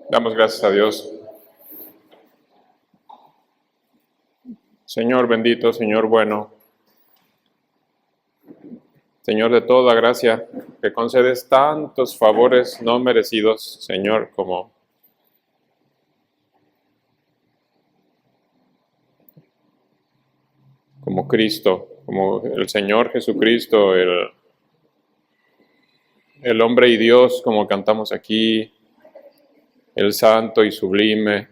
Damos gracias a Dios. Señor bendito, Señor bueno, Señor de toda gracia, que concedes tantos favores no merecidos, Señor, como Cristo, como el Señor Jesucristo, el hombre y Dios, como cantamos aquí, el santo y sublime,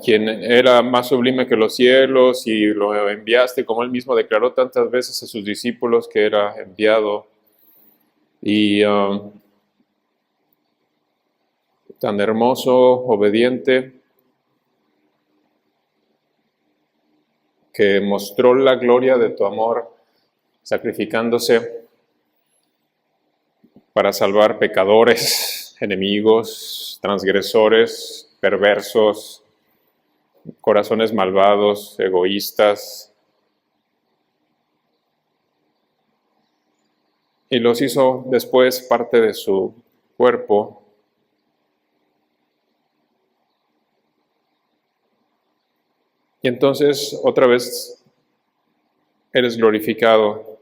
quien era más sublime que los cielos y lo enviaste, como él mismo declaró tantas veces a sus discípulos que era enviado. Y tan hermoso, obediente, que mostró la gloria de tu amor, sacrificándose para salvar pecadores, enemigos, transgresores, perversos, corazones malvados, egoístas, y los hizo después parte de su cuerpo. Y entonces otra vez eres glorificado.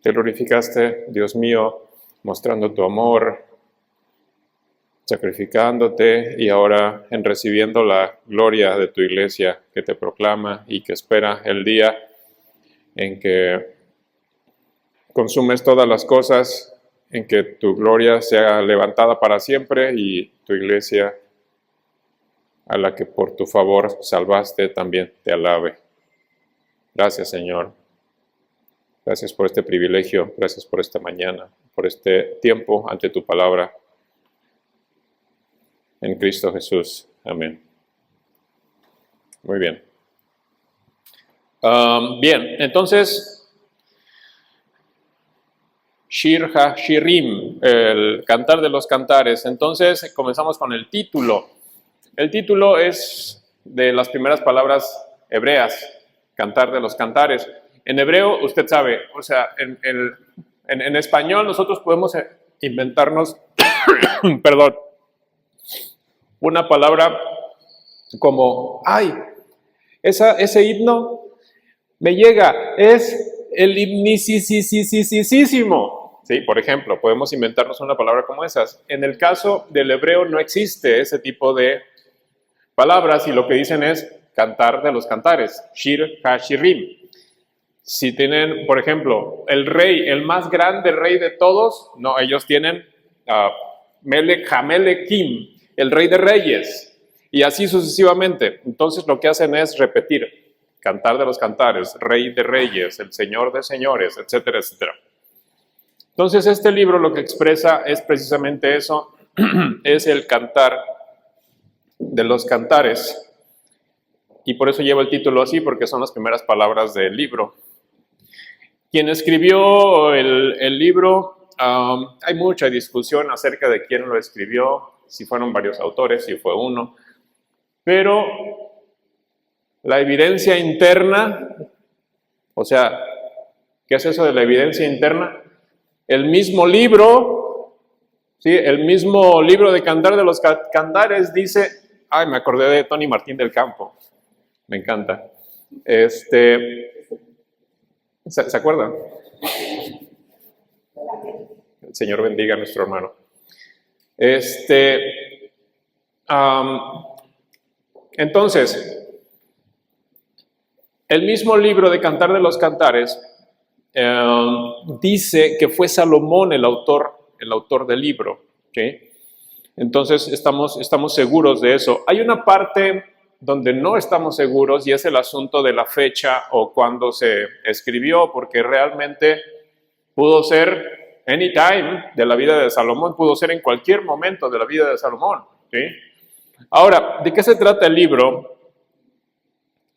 Te glorificaste, Dios mío, mostrando tu amor, sacrificándote y ahora en recibiendo la gloria de tu iglesia que te proclama y que espera el día en que consumes todas las cosas, en que tu gloria sea levantada para siempre y tu iglesia a la que por tu favor salvaste también te alabe. Gracias, Señor. Gracias por este privilegio, gracias por esta mañana, por este tiempo ante tu palabra. En Cristo Jesús. Amén. Muy bien. Bien, entonces, Shir HaShirim, el cantar de los cantares. Entonces, comenzamos con el título. El título es de las primeras palabras hebreas, cantar de los cantares. En hebreo, usted sabe, o sea, en español nosotros podemos inventarnos, perdón, una palabra como, ay, ese himno me llega, es el himnicisísimo. Sí, por ejemplo, podemos inventarnos una palabra como esas. En el caso del hebreo no existe ese tipo de palabras y lo que dicen es cantar de los cantares, Shir HaShirim. Si tienen, por ejemplo, el rey, el más grande rey de todos, no, ellos tienen Melech HaMelechim, el rey de reyes, y así sucesivamente. Entonces lo que hacen es repetir, cantar de los cantares, rey de reyes, el señor de señores, etcétera, etcétera. Entonces este libro lo que expresa es precisamente eso, es el cantar de los cantares, y por eso lleva el título así, porque son las primeras palabras del libro. Quien escribió el libro, hay mucha discusión acerca de quién lo escribió, si fueron varios autores, si fue uno, pero la evidencia interna, o sea, ¿qué es eso de la evidencia interna? El mismo libro, ¿sí? El mismo libro de Cantar de los Cantares dice, ay, me acordé de Tony Martín del Campo, me encanta. ¿Se acuerdan? El Señor bendiga a nuestro hermano. Entonces, el mismo libro de Cantar de los Cantares dice que fue Salomón el autor del libro. ¿Okay? Entonces, estamos seguros de eso. Hay una parte donde no estamos seguros y es el asunto de la fecha o cuándo se escribió, porque realmente pudo ser anytime de la vida de Salomón, pudo ser en cualquier momento de la vida de Salomón. ¿Sí? Ahora, ¿de qué se trata el libro?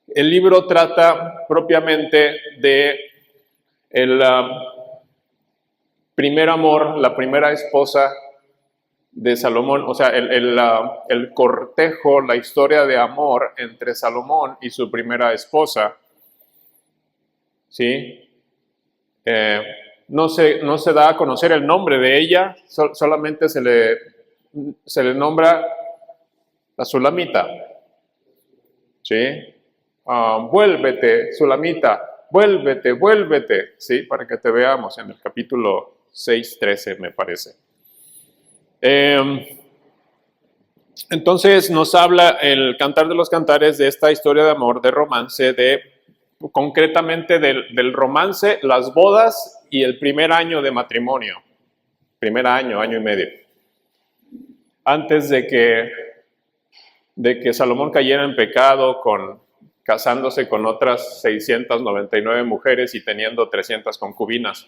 El libro trata propiamente de el primer amor, la primera esposa de Salomón, o sea, el cortejo, la historia de amor entre Salomón y su primera esposa, ¿sí? no se da a conocer el nombre de ella, solamente se le nombra la Sulamita. ¿Sí? Vuélvete, Sulamita, vuélvete, vuélvete, ¿sí? Para que te veamos en el capítulo 6:13, me parece. Entonces nos habla el Cantar de los Cantares de esta historia de amor, de romance, concretamente del romance, las bodas y el primer año de matrimonio. Primer año, año y medio. Antes de que Salomón cayera en pecado casándose con otras 699 mujeres y teniendo 300 concubinas.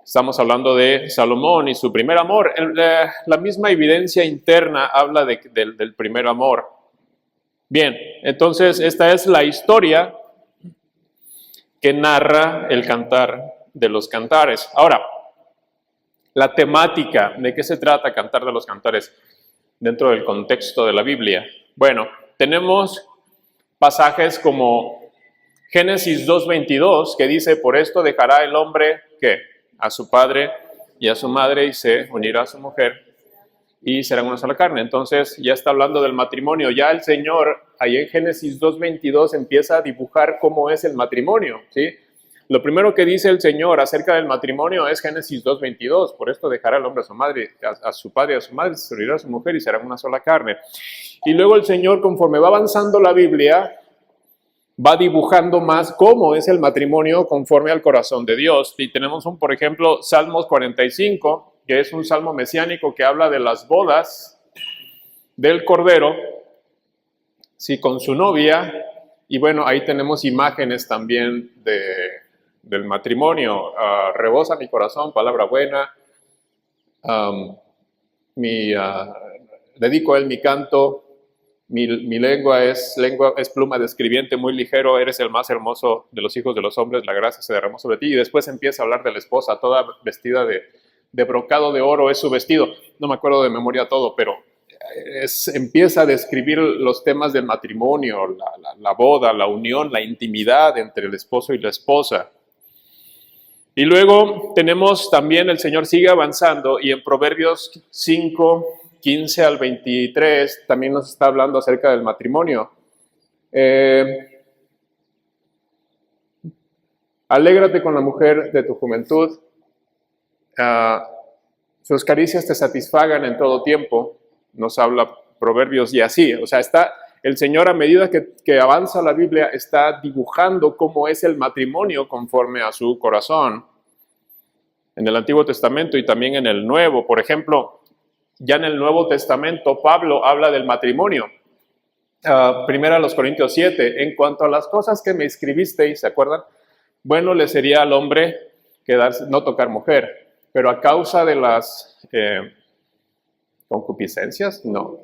Estamos hablando de Salomón y su primer amor. La misma evidencia interna habla del primer amor. Bien, entonces esta es la historia que narra el Cantar de los Cantares. Ahora, la temática, ¿de qué se trata Cantar de los Cantares dentro del contexto de la Biblia? Bueno, tenemos pasajes como Génesis 2:22, que dice, por esto dejará el hombre, ¿qué? A su padre y a su madre y se unirá a su mujer y serán una sola carne. Entonces ya está hablando del matrimonio. Ya el Señor, ahí en Génesis 2:22, empieza a dibujar cómo es el matrimonio, ¿sí? Lo primero que dice el Señor acerca del matrimonio es Génesis 2:22. Por esto dejará el hombre a su madre, a su padre y a su madre, se unirá a su mujer y serán una sola carne. Y luego el Señor, conforme va avanzando la Biblia, va dibujando más cómo es el matrimonio conforme al corazón de Dios. Y tenemos por ejemplo, Salmos 45, que es un salmo mesiánico que habla de las bodas del Cordero, sí, con su novia. Y bueno, ahí tenemos imágenes también del matrimonio. Rebosa mi corazón, palabra buena. Dedico a él mi canto. Mi lengua es pluma de escribiente muy ligero, eres el más hermoso de los hijos de los hombres, la gracia se derramó sobre ti. Y después empieza a hablar de la esposa, toda vestida de brocado de oro es su vestido. No me acuerdo de memoria todo, pero empieza a describir los temas del matrimonio, la boda, la unión, la intimidad entre el esposo y la esposa. Y luego tenemos también, el Señor sigue avanzando y en Proverbios 5:15 al 23, también nos está hablando acerca del matrimonio. Alégrate con la mujer de tu juventud, sus caricias te satisfagan en todo tiempo, nos habla Proverbios y así. O sea, está el Señor, a medida que avanza la Biblia, está dibujando cómo es el matrimonio conforme a su corazón. En el Antiguo Testamento y también en el Nuevo, por ejemplo, ya en el Nuevo Testamento, Pablo habla del matrimonio. Primero a los Corintios 7, en cuanto a las cosas que me escribisteis, ¿se acuerdan? Bueno, le sería al hombre no tocar mujer, pero a causa de las concupiscencias, no.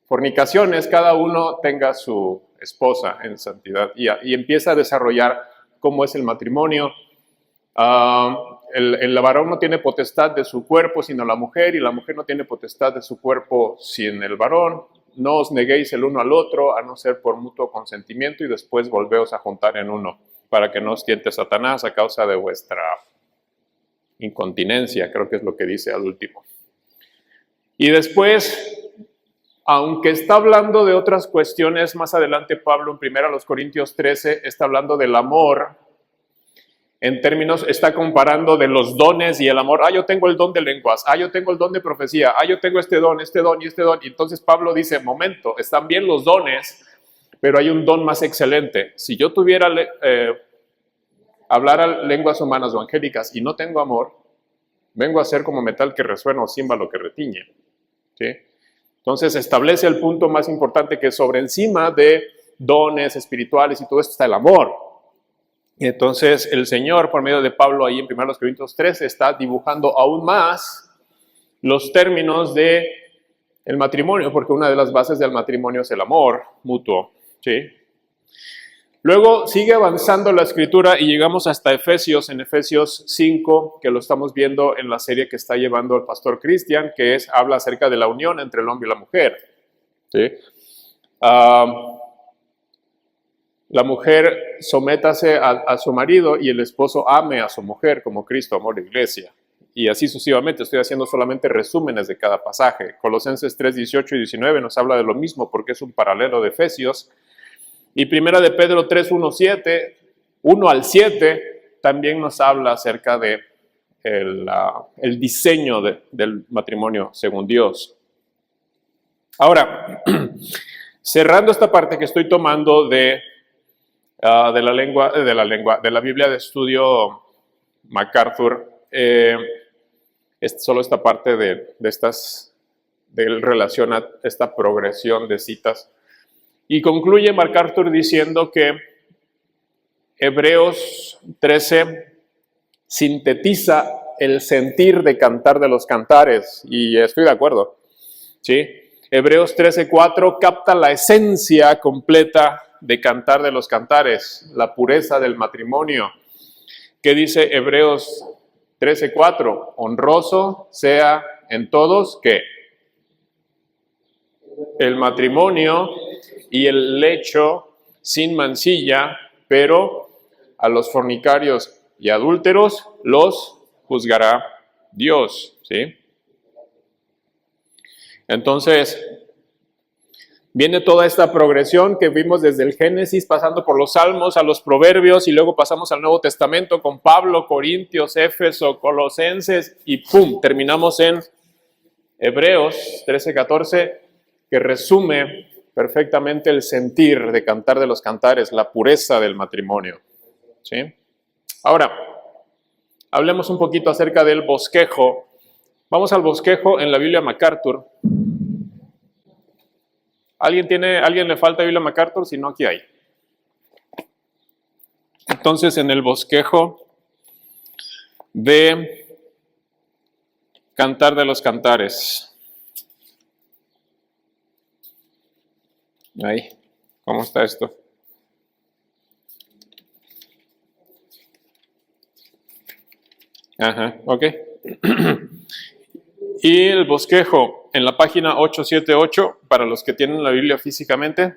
Fornicaciones, cada uno tenga su esposa en santidad y empieza a desarrollar cómo es el matrimonio. El varón no tiene potestad de su cuerpo sino la mujer, y la mujer no tiene potestad de su cuerpo sin el varón. No os neguéis el uno al otro, a no ser por mutuo consentimiento, y después volveos a juntar en uno, para que no os tiente Satanás a causa de vuestra incontinencia, creo que es lo que dice al último. Y después, aunque está hablando de otras cuestiones, más adelante Pablo en 1 Corintios 13 está hablando del amor. En términos, está comparando de los dones y el amor. Yo tengo el don de lenguas. Yo tengo el don de profecía. Yo tengo este don y este don. Y entonces Pablo dice, momento, están bien los dones, pero hay un don más excelente. Si yo tuviera hablar lenguas humanas o angélicas y no tengo amor, vengo a ser como metal que resuena o címbalo que retiñe. ¿Sí? Entonces establece el punto más importante, que sobre encima de dones espirituales y todo esto está el amor. Y entonces el Señor, por medio de Pablo, ahí en 1 Corintios 13, está dibujando aún más los términos del matrimonio, porque una de las bases del matrimonio es el amor mutuo. ¿Sí? Luego sigue avanzando la escritura y llegamos hasta Efesios, en Efesios 5, que lo estamos viendo en la serie que está llevando el pastor Cristian, que habla acerca de la unión entre el hombre y la mujer. ¿Sí? la mujer sométase a su marido y el esposo ame a su mujer como Cristo amó la iglesia. Y así sucesivamente, estoy haciendo solamente resúmenes de cada pasaje. Colosenses 3, 18 y 19 nos habla de lo mismo porque es un paralelo de Efesios. Y Primera de Pedro 3, 1 al 7, también nos habla acerca de el diseño del matrimonio según Dios. Ahora, cerrando esta parte que estoy tomando de la Biblia de Estudio MacArthur, solo esta parte de relación a esta progresión de citas. Y concluye MacArthur diciendo que Hebreos 13 sintetiza el sentir de Cantar de los Cantares, y estoy de acuerdo, ¿sí? Hebreos 13:4 capta la esencia completa de Cantar de los Cantares, la pureza del matrimonio. ¿Qué dice Hebreos 13:4? Honroso sea en todos, ¿qué? El matrimonio y el lecho sin mancilla, pero a los fornicarios y adúlteros los juzgará Dios, ¿sí? Entonces, viene toda esta progresión que vimos desde el Génesis, pasando por los Salmos, a los Proverbios, y luego pasamos al Nuevo Testamento con Pablo, Corintios, Éfeso, Colosenses, y ¡pum!, terminamos en Hebreos 13:14, que resume perfectamente el sentir de Cantar de los Cantares, la pureza del matrimonio, ¿sí? Ahora, hablemos un poquito acerca del bosquejo. Vamos al bosquejo en la Biblia MacArthur. ¿Alguien le falta Biblia MacArthur? Si no, aquí hay. Entonces, en el bosquejo de Cantar de los Cantares. Ahí, ¿cómo está esto? Ajá, ok. Y el bosquejo en la página 878, para los que tienen la Biblia físicamente.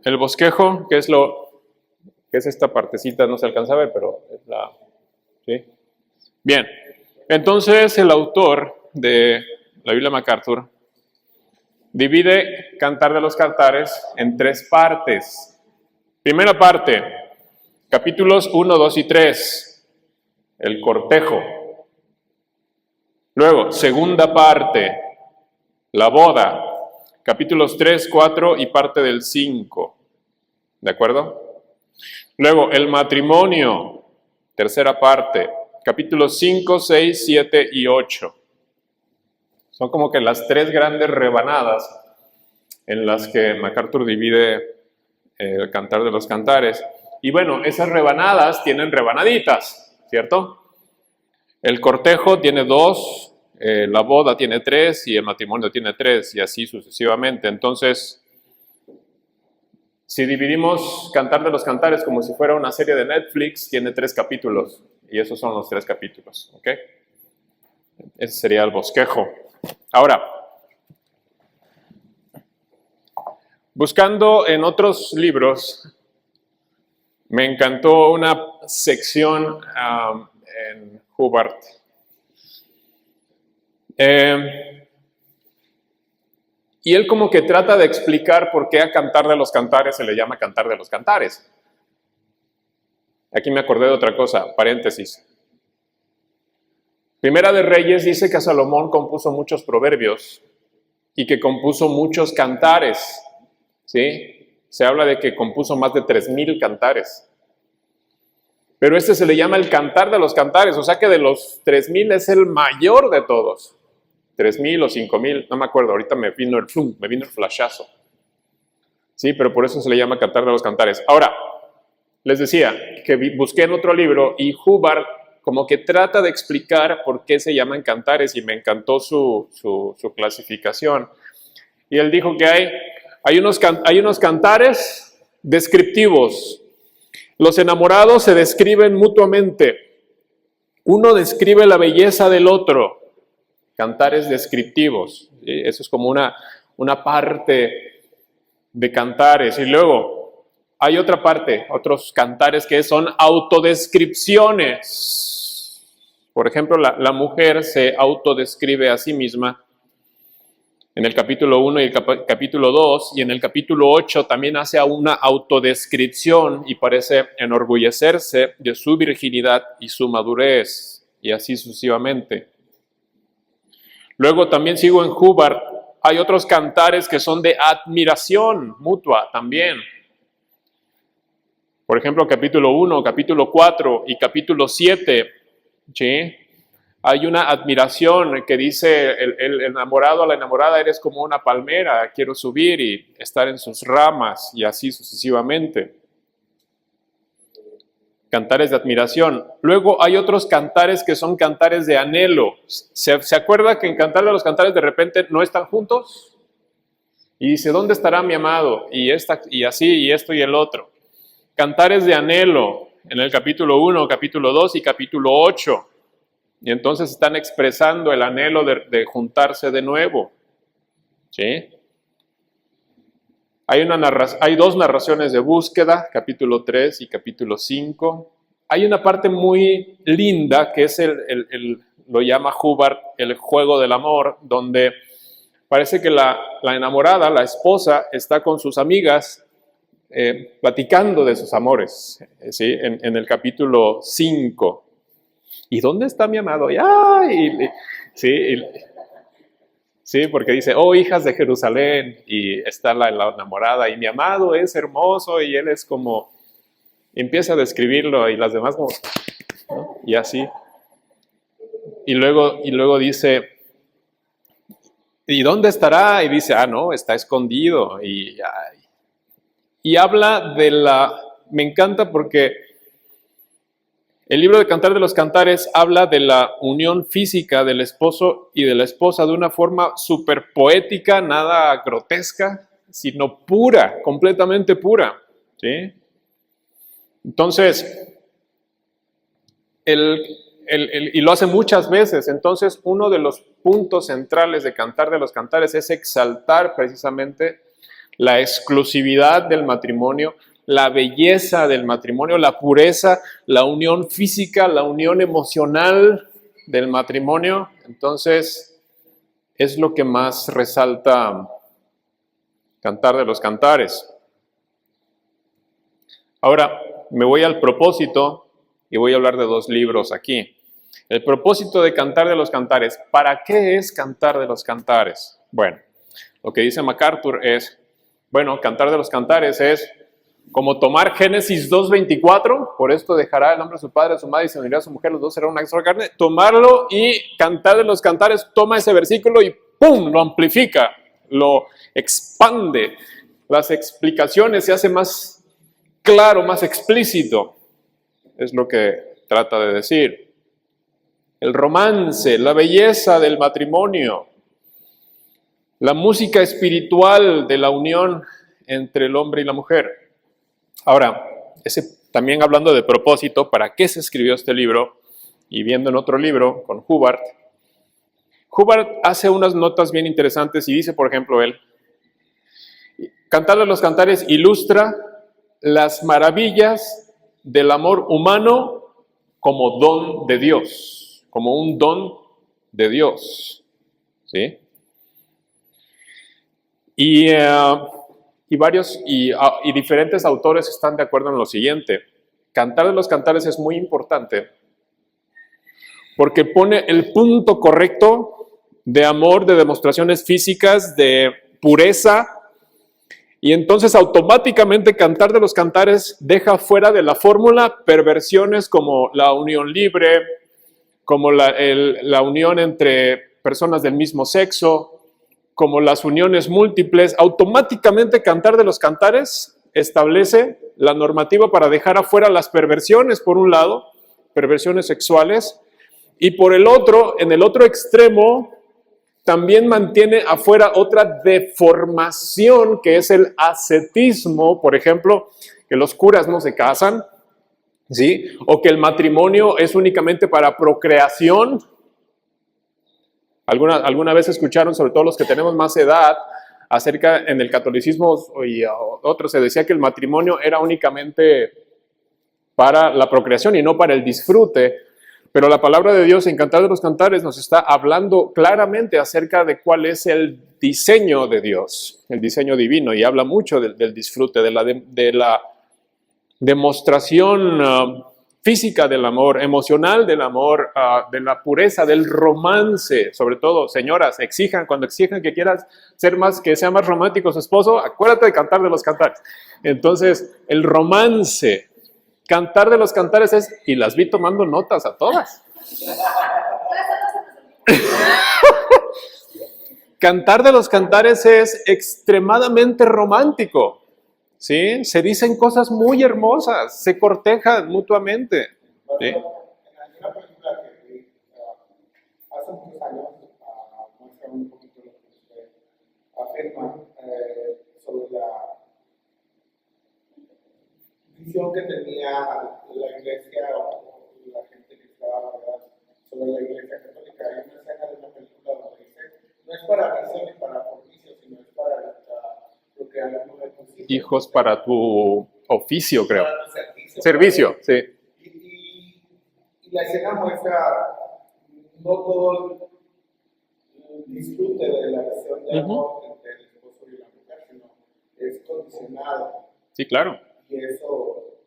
El bosquejo, que es esta partecita, no se alcanza a ver, pero es ¿sí? Bien, entonces el autor de la Biblia MacArthur divide Cantar de los Cantares en 3 partes. Primera parte, capítulos 1, 2 y 3, el cortejo. Luego, segunda parte, la boda, capítulos 3, 4 y parte del 5. ¿De acuerdo? Luego, el matrimonio, tercera parte, capítulos 5, 6, 7 y 8. Son como que las 3 grandes rebanadas en las que MacArthur divide el Cantar de los Cantares. Y bueno, esas rebanadas tienen rebanaditas, ¿cierto? El cortejo tiene 2, la boda tiene 3 y el matrimonio tiene 3 y así sucesivamente. Entonces, si dividimos Cantar de los Cantares como si fuera una serie de Netflix, tiene 3 capítulos y esos son los 3 capítulos, ¿ok? Ese sería el bosquejo. Ahora, buscando en otros libros, me encantó una sección en Hubbard. Y él como que trata de explicar por qué a Cantar de los Cantares se le llama Cantar de los Cantares. Aquí me acordé de otra cosa, paréntesis. Primera de Reyes dice que Salomón compuso muchos proverbios y que compuso muchos cantares, ¿sí? Se habla de que compuso más de 3,000 cantares. Pero este se le llama el Cantar de los Cantares, o sea que de los 3,000 es el mayor de todos. 3,000 o 5,000, no me acuerdo, ahorita me vino el flashazo. Sí, pero por eso se le llama Cantar de los Cantares. Ahora, les decía que busqué en otro libro y Hubbard como que trata de explicar por qué se llaman cantares y me encantó su clasificación. Y él dijo que hay unos cantares descriptivos. Los enamorados se describen mutuamente. Uno describe la belleza del otro. Cantares descriptivos. ¿Sí? Eso es como una parte de cantares. Y luego, Hay otra parte, otros cantares que son autodescripciones. Por ejemplo, la mujer se autodescribe a sí misma en el capítulo 1 y el capítulo 2, y en el capítulo 8 también hace una autodescripción y parece enorgullecerse de su virginidad y su madurez, y así sucesivamente. Luego también sigo en Hubbard, hay otros cantares que son de admiración mutua también. Por ejemplo, capítulo 1, capítulo 4 y capítulo 7, ¿sí? Hay una admiración que dice el enamorado a la enamorada, eres como una palmera, quiero subir y estar en sus ramas, y así sucesivamente. Cantares de admiración. Luego hay otros cantares que son cantares de anhelo. ¿Se acuerda que en Cantar de los Cantares de repente no están juntos? Y dice, ¿dónde estará mi amado? Y así, y esto y el otro. Cantares de anhelo en el capítulo 1, capítulo 2 y capítulo 8. Y entonces están expresando el anhelo de juntarse de nuevo. ¿Sí? Hay dos narraciones de búsqueda, capítulo 3 y capítulo 5. Hay una parte muy linda que es lo llama Hubbard el juego del amor, donde parece que la enamorada, la esposa, está con sus amigas platicando de sus amores, ¿sí? En el capítulo 5. ¿Y dónde está mi amado? Sí, porque dice, oh, hijas de Jerusalén, y está la enamorada, y mi amado es hermoso, y él es como, empieza a describirlo, y las demás como, ¿no? Y así. Y luego dice, ¿y dónde estará? Y dice, no, está escondido, y habla me encanta porque el libro de Cantar de los Cantares habla de la unión física del esposo y de la esposa de una forma súper poética, nada grotesca, sino pura, completamente pura. ¿Sí? Entonces, y lo hace muchas veces. Entonces, uno de los puntos centrales de Cantar de los Cantares es exaltar precisamente la exclusividad del matrimonio, la belleza del matrimonio, la pureza, la unión física, la unión emocional del matrimonio. Entonces, es lo que más resalta Cantar de los Cantares. Ahora, me voy al propósito y voy a hablar de dos libros aquí. El propósito de Cantar de los Cantares. ¿Para qué es Cantar de los Cantares? Bueno, lo que dice MacArthur es, Cantar de los Cantares es como tomar Génesis 2:24, por esto dejará el hombre a su padre, a su madre y se unirá a su mujer, los dos serán una sola carne, tomarlo y Cantar de los Cantares toma ese versículo y ¡pum!, lo amplifica, lo expande, las explicaciones se hace más claro, más explícito, es lo que trata de decir. El romance, la belleza del matrimonio, la música espiritual de la unión entre el hombre y la mujer. Ahora, también hablando de propósito, ¿para qué se escribió este libro? Y viendo en otro libro, con Hubbard hace unas notas bien interesantes y dice, por ejemplo, Cantar de los Cantares ilustra las maravillas del amor humano como don de Dios, como un don de Dios. ¿Sí? Y diferentes autores están de acuerdo en lo siguiente. Cantar de los Cantares es muy importante porque pone el punto correcto de amor, de demostraciones físicas, de pureza, y entonces automáticamente Cantar de los Cantares deja fuera de la fórmula perversiones como la unión libre, como la unión entre personas del mismo sexo, como las uniones múltiples. Automáticamente Cantar de los Cantares establece la normativa para dejar afuera las perversiones, por un lado, perversiones sexuales, y por el otro, en el otro extremo, también mantiene afuera otra deformación que es el ascetismo, por ejemplo, que los curas no se casan, ¿sí? O que el matrimonio es únicamente para procreación. ¿Alguna vez escucharon, sobre todo los que tenemos más edad, en el catolicismo y otros se decía que el matrimonio era únicamente para la procreación y no para el disfrute, pero la palabra de Dios en Cantar de los Cantares nos está hablando claramente acerca de cuál es el diseño de Dios, el diseño divino, y habla mucho del disfrute, de la demostración física del amor, emocional del amor, de la pureza, del romance. Sobre todo, señoras, cuando exijan que quieras que sea más romántico su esposo, acuérdate de Cantar de los Cantares. Entonces, el romance, Cantar de los Cantares y las vi tomando notas a todas. Cantar de los Cantares es extremadamente romántico. ¿Sí? Se dicen cosas muy hermosas, se cortejan mutuamente. ¿Sí? En alguna película que vi hace muchos años, muestra un poquito lo que usted afirma sobre la visión que tenía la iglesia o la gente que estaba sobre la iglesia católica. Hay una escena de una película donde dice, no es para misa ni para oficio, sino es para procrear uno de tus hijos para tu oficio, creo. Para tu servicio. Servicio, sí. Y la escena muestra no todo el disfrute de la acción de amor entre el esposo y la mujer, sino es condicionado. Sí, claro. Y eso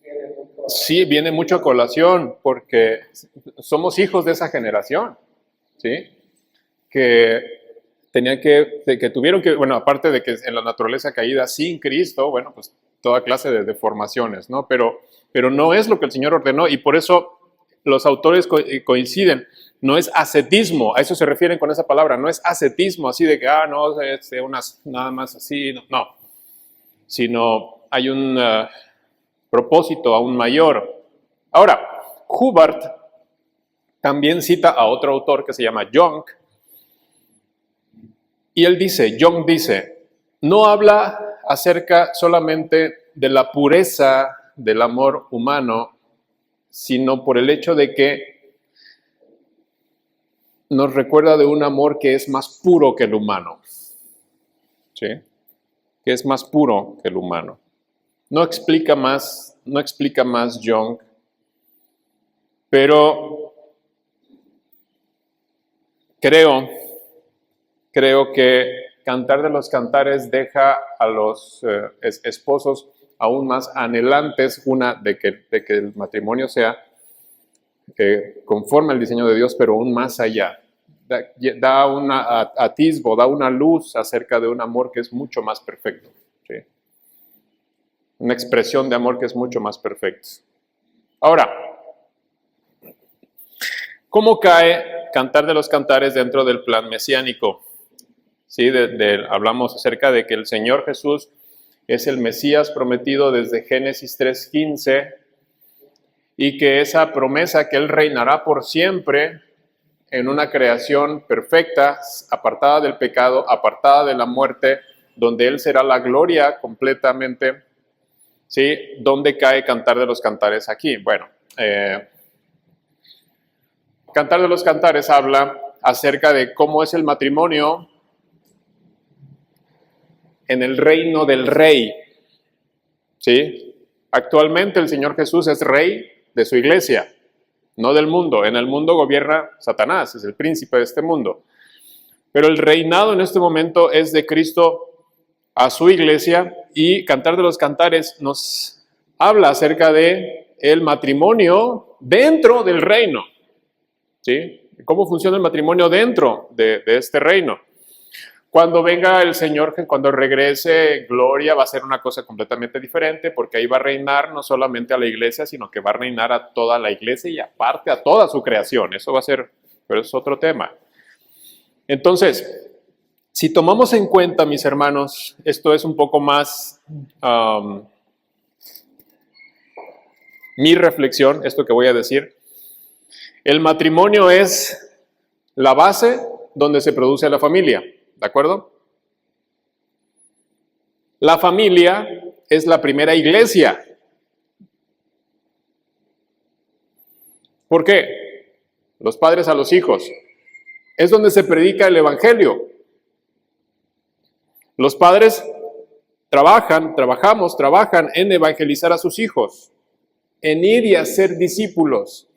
viene mucho a... Sí, viene mucho a colación, porque somos hijos de esa generación, ¿sí? Que tuvieron que, bueno, aparte de que en la naturaleza caída sin Cristo, bueno, pues toda clase de deformaciones, ¿no? Pero no es lo que el Señor ordenó, y por eso los autores coinciden. No es ascetismo, a eso se refieren con esa palabra, no es ascetismo, así de que, no, es nada más así, no. Sino hay un propósito aún mayor. Ahora, Hubbard también cita a otro autor que se llama Jung, y Jung dice, no habla acerca solamente de la pureza del amor humano, sino por el hecho de que nos recuerda de un amor que es más puro que el humano, ¿sí? Que es más puro que el humano. No explica más Jung, pero creo que Cantar de los Cantares deja a los esposos aún más anhelantes, de que el matrimonio sea conforme al diseño de Dios, pero aún más allá. Da un atisbo, da una luz acerca de un amor que es mucho más perfecto. ¿Sí? Una expresión de amor que es mucho más perfecto. Ahora, ¿cómo cae Cantar de los Cantares dentro del plan mesiánico? ¿Sí? Hablamos acerca de que el Señor Jesús es el Mesías prometido desde Génesis 3:15 y que esa promesa que Él reinará por siempre en una creación perfecta, apartada del pecado, apartada de la muerte, donde Él será la gloria completamente. ¿Sí? ¿Dónde cae Cantar de los Cantares aquí? Bueno, Cantar de los Cantares habla acerca de cómo es el matrimonio en el reino del rey. ¿Sí? Actualmente el Señor Jesús es rey de su iglesia, no del mundo. En el mundo gobierna Satanás, es el príncipe de este mundo. Pero el reinado en este momento es de Cristo a su iglesia, y Cantar de los Cantares nos habla acerca de el matrimonio dentro del reino. ¿Sí? ¿Cómo funciona el matrimonio dentro de este reino? Cuando venga el Señor, cuando regrese en gloria, va a ser una cosa completamente diferente, porque ahí va a reinar no solamente a la iglesia, sino que va a reinar a toda la iglesia y aparte a toda su creación. Eso va a ser, pero es otro tema. Entonces, si tomamos en cuenta, mis hermanos, esto es un poco más mi reflexión, esto que voy a decir. El matrimonio es la base donde se produce la familia. ¿De acuerdo? La familia es la primera iglesia. ¿Por qué? Los padres a los hijos. Es donde se predica el evangelio. Los padres trabajan en evangelizar a sus hijos, en ir y hacer discípulos.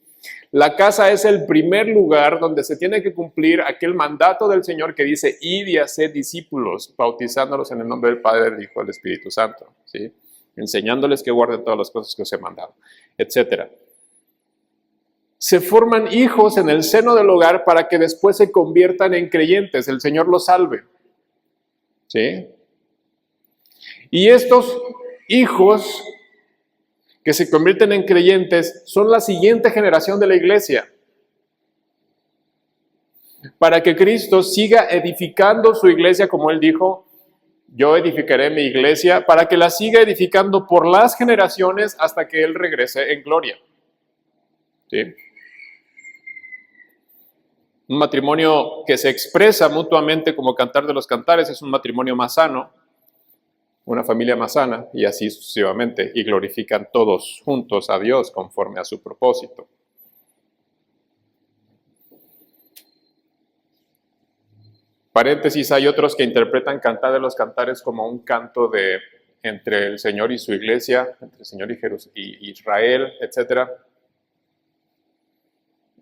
La casa es el primer lugar donde se tiene que cumplir aquel mandato del Señor que dice, id y haced discípulos, bautizándolos en el nombre del Padre, del Hijo y del Espíritu Santo, ¿sí? Enseñándoles que guarden todas las cosas que os he mandado, etc. Se forman hijos en el seno del hogar para que después se conviertan en creyentes, el Señor los salve, ¿sí? Y estos hijos que se convierten en creyentes son la siguiente generación de la iglesia. Para que Cristo siga edificando su iglesia, como Él dijo, yo edificaré mi iglesia, para que la siga edificando por las generaciones hasta que Él regrese en gloria. ¿Sí? Un matrimonio que se expresa mutuamente como Cantar de los Cantares es un matrimonio más sano, una familia más sana, y así sucesivamente, y glorifican todos juntos a Dios conforme a su propósito. Paréntesis, hay otros que interpretan Cantar de los Cantares como un canto entre el Señor y su iglesia, entre el Señor y Israel, etc.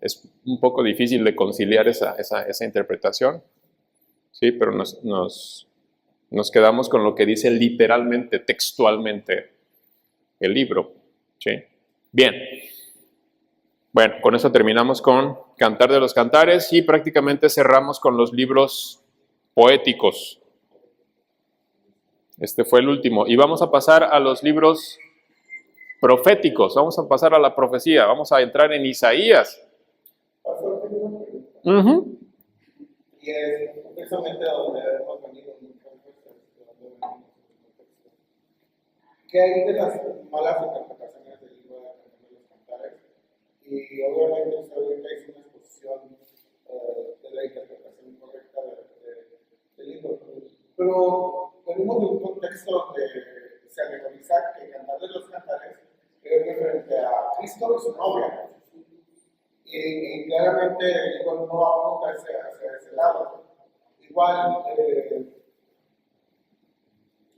Es un poco difícil de conciliar esa interpretación, ¿sí? Pero nos quedamos con lo que dice literalmente, textualmente, el libro, ¿sí? Bien. Bueno, con eso terminamos con Cantar de los Cantares y prácticamente cerramos con los libros poéticos. Este fue el último. Y vamos a pasar a los libros proféticos, vamos a pasar a la profecía, vamos a entrar en Isaías. Pastor, tengo una pregunta. Uh-huh. Y es precisamente a donde hemos venido muchas veces, ¿qué hay de las malas interpretaciones del libro de los Cantares? Y obviamente usted ahorita hizo una exposición de la interpretación correcta del libro. Pero venimos de un contexto donde se alegoriza que Cantar de los Cantares es referente a Cristo y su novia. Y claramente el libro no apunta hacia ese lado. Igual,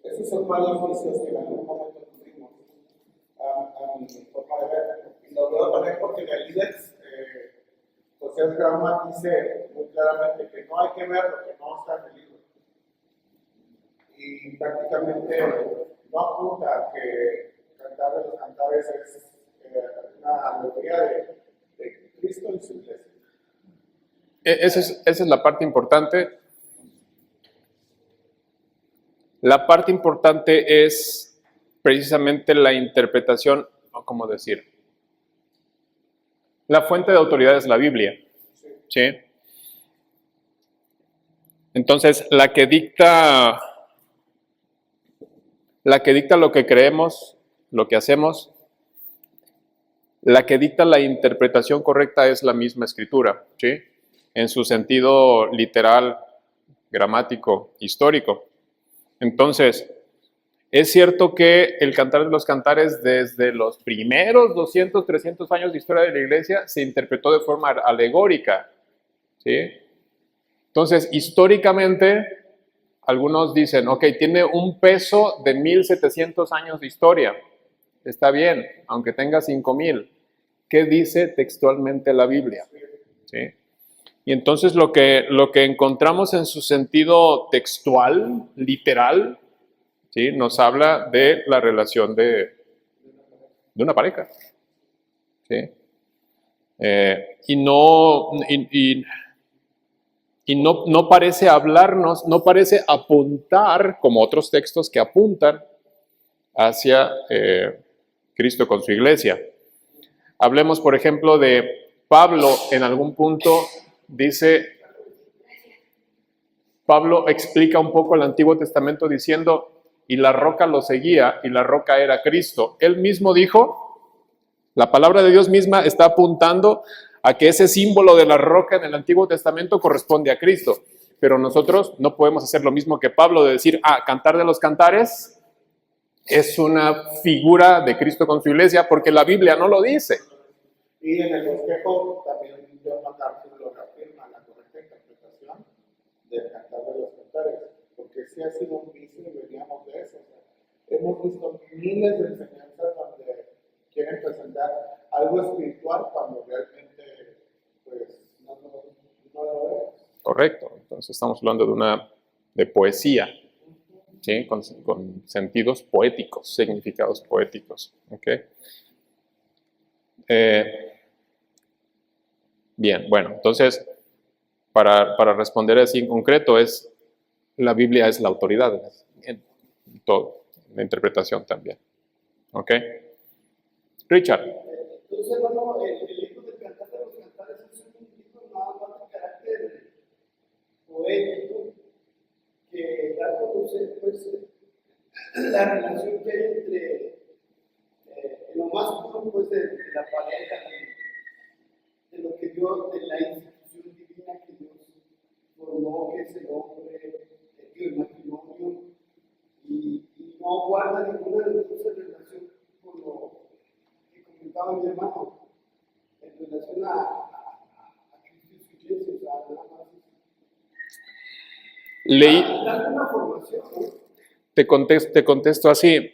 esos son malos juicios que en algún momento tuvimos a mi forma de ver. Y lo veo también porque en el IDEX, José Grauman dice muy claramente que no hay que ver lo que no está en el libro. Y prácticamente no apunta a que Cantar de los Cantares es una alegoría de Cristo y su iglesia. Esa es la parte importante. La parte importante es precisamente la interpretación, o cómo decir, la fuente de autoridad es la Biblia, ¿sí? Entonces, la que dicta lo que creemos, lo que hacemos, la que dicta la interpretación correcta es la misma escritura, ¿sí? En su sentido literal, gramático, histórico. Entonces, es cierto que el Cantar de los Cantares desde los primeros 200, 300 años de historia de la iglesia se interpretó de forma alegórica, ¿sí? Entonces, históricamente, algunos dicen, ok, tiene un peso de 1700 años de historia. Está bien, aunque tenga 5000. ¿Qué dice textualmente la Biblia? ¿Sí? Y entonces lo que encontramos en su sentido textual, literal, ¿sí? Nos habla de la relación de una pareja. ¿Sí? Y no parece hablarnos, no parece apuntar, como otros textos que apuntan hacia Cristo con su iglesia. Hablemos, por ejemplo, de Pablo. En algún punto dice, Pablo explica un poco el Antiguo Testamento diciendo, y la roca lo seguía, y la roca era Cristo. Él mismo dijo, la palabra de Dios misma está apuntando a que ese símbolo de la roca en el Antiguo Testamento corresponde a Cristo. Pero nosotros no podemos hacer lo mismo que Pablo de decir, Cantar de los Cantares es una figura de Cristo con su iglesia, porque la Biblia no lo dice. Y en el bosquejo también John MacArthur lo reafirma la correcta interpretación del Cantar de los Cantares, porque sí ha sido un vicio y veníamos de eso. O sea, hemos visto miles de enseñanzas donde quieren presentar algo espiritual cuando realmente, pues, no lo es. Correcto. Entonces estamos hablando de poesía, ¿sí? Con sentidos poéticos, significados poéticos. ¿Ok? Bien, bueno, entonces, para responder así en concreto, la Biblia es la autoridad en todo, la interpretación también. ¿Ok? Richard. Entonces, hermano, el libro del Cantar de los Cantares es un libro más de carácter poético que da a conocer pues, la relación que hay entre lo más puro pues, de la pareja, de lo que Dios, de la institución divina que Dios formó, que es el hombre, el matrimonio, y no guarda ninguna de esa relación con lo que comentaba mi hermano, en relación a Cristo y su iglesia, o sea, nada más. Leí, Darle una formación, ¿no? te contesto así.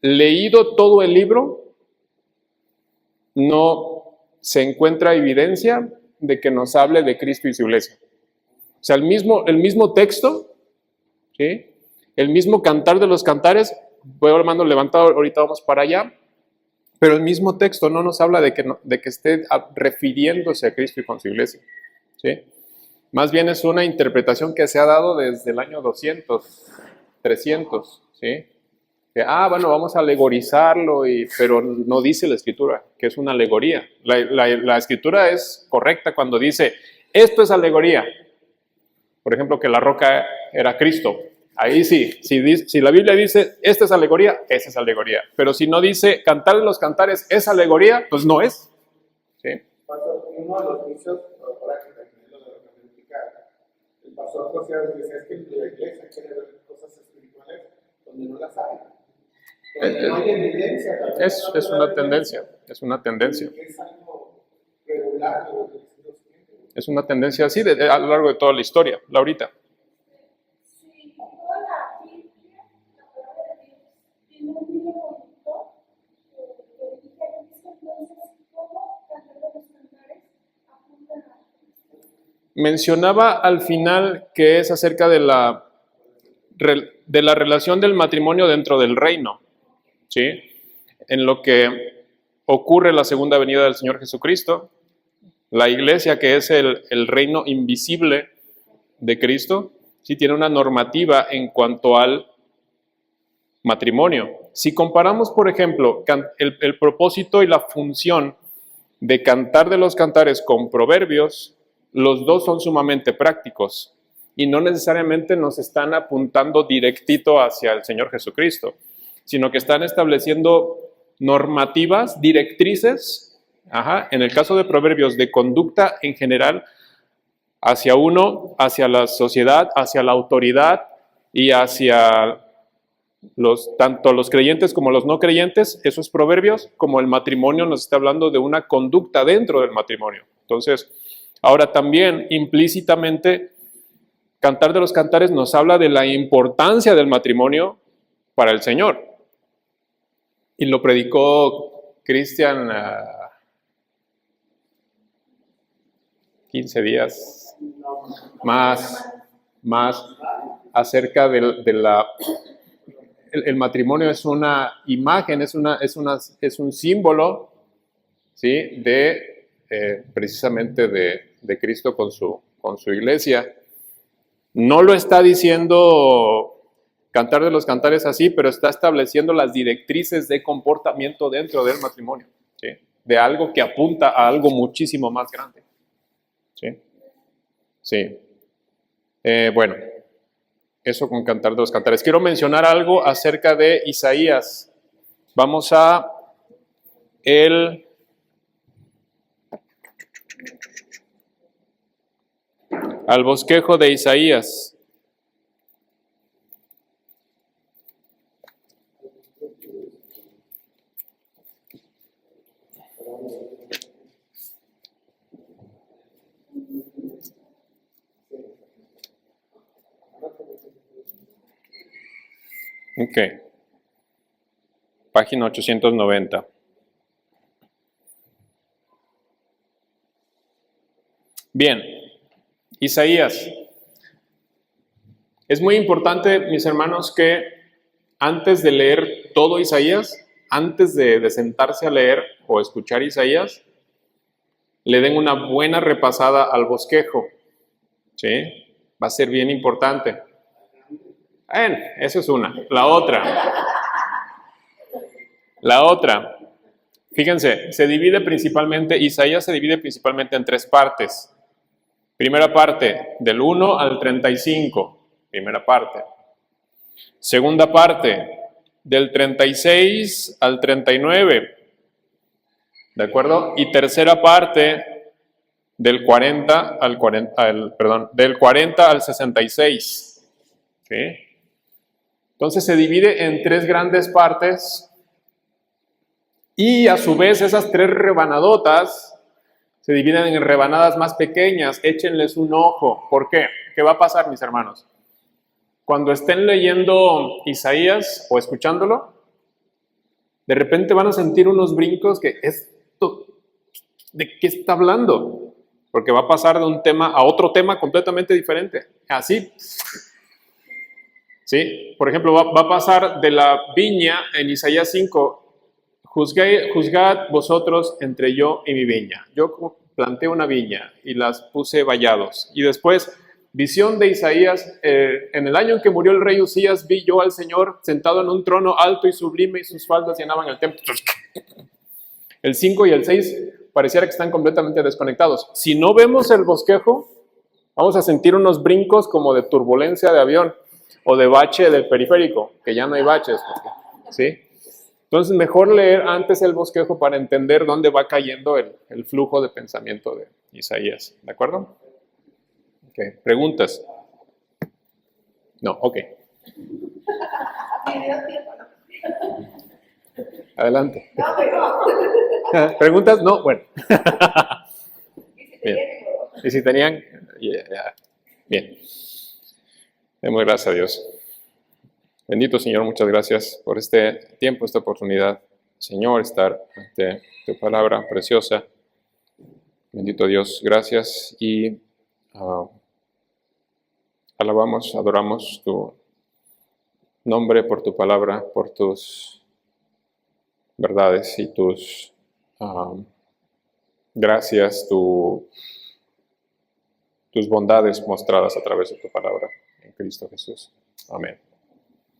Leído todo el libro, no se encuentra evidencia de que nos hable de Cristo y su iglesia. O sea, el mismo texto, ¿sí? El mismo Cantar de los Cantares, voy Armando levantado, ahorita vamos para allá, pero el mismo texto no nos habla de que esté refiriéndose a Cristo y con su iglesia, ¿sí? Más bien es una interpretación que se ha dado desde el año 200, 300, ¿sí? Que, bueno, vamos a alegorizarlo, pero no dice la escritura que es una alegoría. La escritura es correcta cuando dice, esto es alegoría. Por ejemplo, que la roca era Cristo. Ahí sí, si la Biblia dice, esta es alegoría, esa es alegoría. Pero si no dice, Cantar de los Cantares es alegoría, pues no es. ¿Sí? Uno de los vicios, para que termine lo de la hermenéutica, el pastor José dice es que la iglesia quiere ver cosas espirituales donde no las hay. Donde no hay evidencia. Es una tendencia, es una tendencia. Es algo regular de los discípulos. Es una tendencia así a lo largo de toda la historia, Laurita. Sí, toda la Biblia, la palabra de Dios, tiene un hilo conductor que dice entonces cómo Cantar de los Cantares apunta a Cristo. Mencionaba al final que es acerca de la relación del matrimonio dentro del reino, ¿sí? En lo que ocurre la segunda venida del Señor Jesucristo, la iglesia, que es el reino invisible de Cristo, sí tiene una normativa en cuanto al matrimonio. Si comparamos, por ejemplo, el propósito y la función de Cantar de los Cantares con Proverbios, los dos son sumamente prácticos y no necesariamente nos están apuntando directito hacia el Señor Jesucristo, sino que están estableciendo normativas, directrices, en el caso de Proverbios, de conducta en general, hacia uno, hacia la sociedad, hacia la autoridad y hacia tanto los creyentes como los no creyentes, esos Proverbios, como el matrimonio nos está hablando de una conducta dentro del matrimonio. Entonces, ahora también implícitamente, Cantar de los Cantares nos habla de la importancia del matrimonio para el Señor. Y lo predicó Cristian 15 días más acerca el matrimonio es una imagen, es un símbolo, ¿sí? Precisamente de Cristo con su iglesia. No lo está diciendo Cantar de los Cantares así, pero está estableciendo las directrices de comportamiento dentro del matrimonio, ¿sí? De algo que apunta a algo muchísimo más grande. ¿Sí? Sí. Bueno, eso con Cantar de los Cantares. Quiero mencionar algo acerca de Isaías. Vamos al bosquejo de Isaías. Ok. Página 890. Bien, Isaías. Es muy importante, mis hermanos, que antes de leer todo Isaías, antes de sentarse a leer o escuchar Isaías, le den una buena repasada al bosquejo. ¿Sí? Va a ser bien importante. Bueno, eso es una. La otra, fíjense, Isaías se divide principalmente en 3 partes. Primera parte, del 1 al 35, primera parte. Segunda parte, del 36 al 39, ¿de acuerdo? Y tercera parte, del 40 al 66, ¿sí? Entonces se divide en 3 grandes partes y a su vez esas 3 rebanadotas se dividen en rebanadas más pequeñas. Échenles un ojo. ¿Por qué? ¿Qué va a pasar, mis hermanos? Cuando estén leyendo Isaías o escuchándolo, de repente van a sentir unos brincos que esto, ¿de qué está hablando? Porque va a pasar de un tema a otro tema completamente diferente. Así. ¿Sí? Por ejemplo, va a pasar de la viña en Isaías 5. Juzgad vosotros entre yo y mi viña. Yo planté una viña y las puse vallados. Y después, visión de Isaías, en el año en que murió el rey Usías, vi yo al Señor sentado en un trono alto y sublime y sus faldas llenaban el templo. El 5 y el 6 pareciera que están completamente desconectados. Si no vemos el bosquejo, vamos a sentir unos brincos como de turbulencia de avión o de bache del periférico, que ya no hay baches, ¿sí? Entonces, mejor leer antes el bosquejo para entender dónde va cayendo el flujo de pensamiento de Isaías. ¿De acuerdo? Okay. ¿Preguntas? No, ok. Adelante. ¿Preguntas? No, bueno. Bien. Y si tenían, bien. Demos gracias a Dios. Bendito Señor, muchas gracias por este tiempo, esta oportunidad, Señor, estar ante tu palabra preciosa. Bendito Dios, gracias y alabamos, adoramos tu nombre por tu palabra, por tus verdades y tus gracias, tus bondades mostradas a través de tu palabra en Cristo Jesús. Amén.